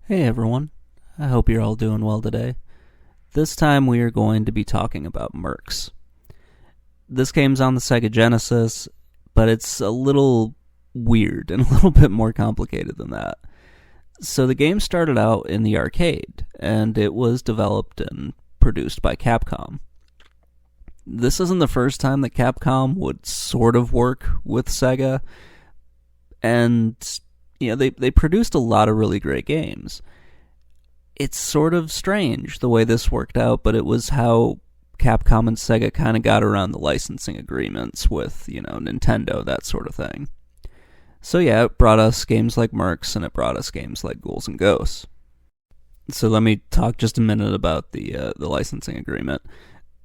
Hey everyone, I hope you're all doing well today. This time we are going to be talking about Mercs. This game's on the Sega Genesis, but it's a little weird and a little bit more complicated than that. So the game started out in the arcade, and it was developed and produced by Capcom. This isn't the first time that Capcom would sort of work with Sega, and they produced a lot of really great games. It's sort of strange the way this worked out, but it was how Capcom and Sega kind of got around the licensing agreements with, Nintendo, that sort of thing. So yeah, it brought us games like Mercs, and it brought us games like Ghouls and Ghosts. So let me talk just a minute about the licensing agreement.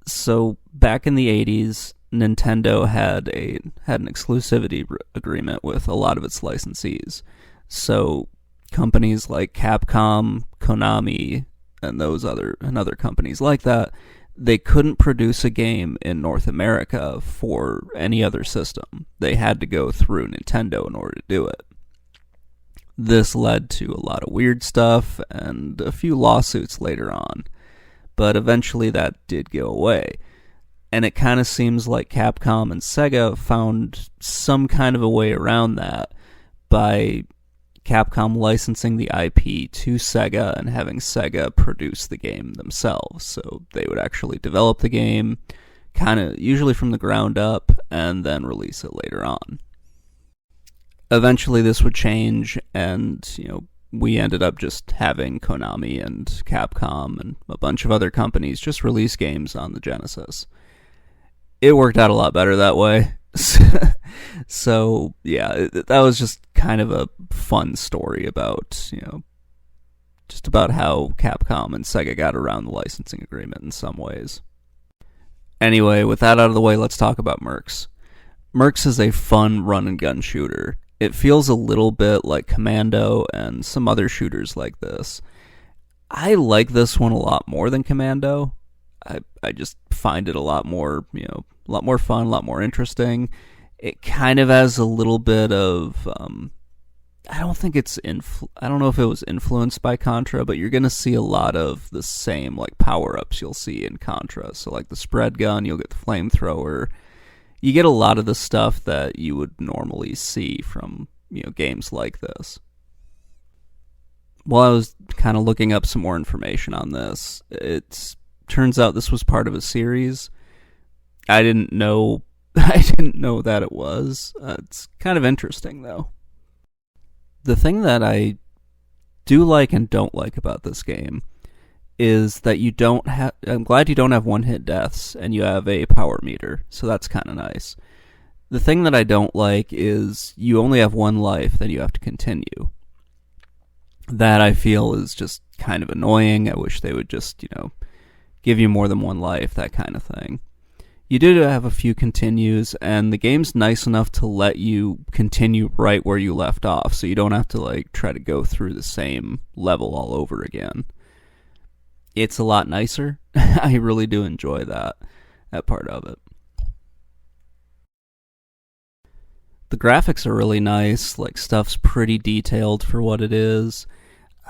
So back in the 80s, Nintendo had an exclusivity agreement with a lot of its licensees. So companies like Capcom, Konami, and other companies like that, they couldn't produce a game in North America for any other system. They had to go through Nintendo in order to do it. This led to a lot of weird stuff and a few lawsuits later on, but eventually that did go away. And it kind of seems like Capcom and Sega found some kind of a way around that by Capcom licensing the IP to Sega and having Sega produce the game themselves. So they would actually develop the game, kind of usually from the ground up, and then release it later on. Eventually this would change, and we ended up just having Konami and Capcom and a bunch of other companies just release games on the Genesis. It worked out a lot better that way. So yeah, that was just kind of a fun story about, just about how Capcom and Sega got around the licensing agreement in some ways. Anyway, with that out of the way, let's talk about Mercs. Mercs is a fun run-and-gun shooter. It feels a little bit like Commando and some other shooters like this. I like this one a lot more than Commando. I just find it a lot more, a lot more fun, a lot more interesting. It kind of has a little bit of, I don't know if it was influenced by Contra, but you're going to see a lot of the same, power-ups you'll see in Contra. So, the spread gun, you'll get the Flamethrower. You get a lot of the stuff that you would normally see from, games like this. While I was kind of looking up some more information on this, it turns out this was part of a series. I didn't know that it was. It's kind of interesting, though. The thing that I do like and don't like about this game is that I'm glad you don't have one-hit deaths, and you have a power meter, so that's kind of nice. The thing that I don't like is you only have one life, then you have to continue. That I feel is just kind of annoying. I wish they would just, give you more than one life, that kind of thing. You do have a few continues, and the game's nice enough to let you continue right where you left off, so you don't have to try to go through the same level all over again. It's a lot nicer. I really do enjoy that part of it. The graphics are really nice, stuff's pretty detailed for what it is.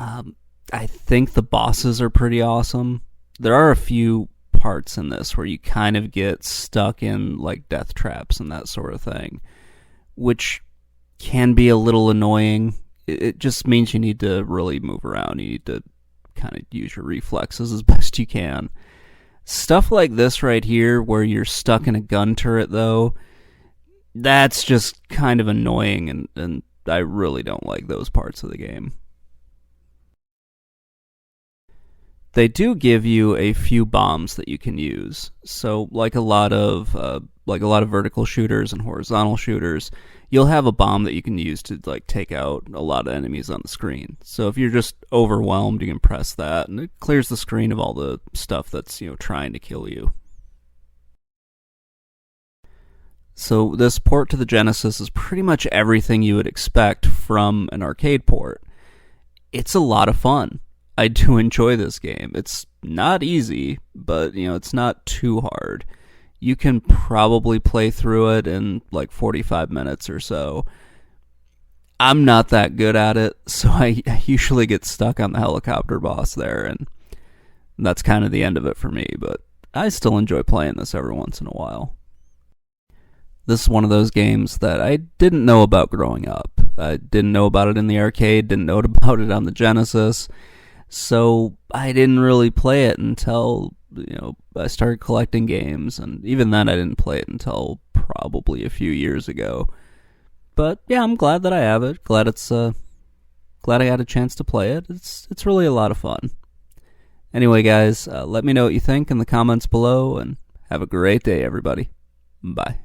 I think the bosses are pretty awesome. There are a few parts in this where you kind of get stuck in death traps and that sort of thing, which can be a little annoying. It just means you need to really move around. You need to kind of use your reflexes as best you can. Stuff like this right here, where you're stuck in a gun turret, though, that's just kind of annoying, and I really don't like those parts of the game. They do give you a few bombs that you can use. So, like a lot of vertical shooters and horizontal shooters, you'll have a bomb that you can use to take out a lot of enemies on the screen. So if you're just overwhelmed, you can press that, and it clears the screen of all the stuff that's trying to kill you. So this port to the Genesis is pretty much everything you would expect from an arcade port. It's a lot of fun. I do enjoy this game. It's not easy, but it's not too hard. You can probably play through it in 45 minutes or so. I'm not that good at it, so I usually get stuck on the helicopter boss there, and that's kind of the end of it for me, but I still enjoy playing this every once in a while. This is one of those games that I didn't know about growing up. I didn't know about it in the arcade, didn't know about it on the Genesis, so I didn't really play it until, I started collecting games, and even then I didn't play it until probably a few years ago. But yeah, I'm glad that I have it. Glad I had a chance to play it. It's really a lot of fun. Anyway, guys, let me know what you think in the comments below, and have a great day, everybody. Bye.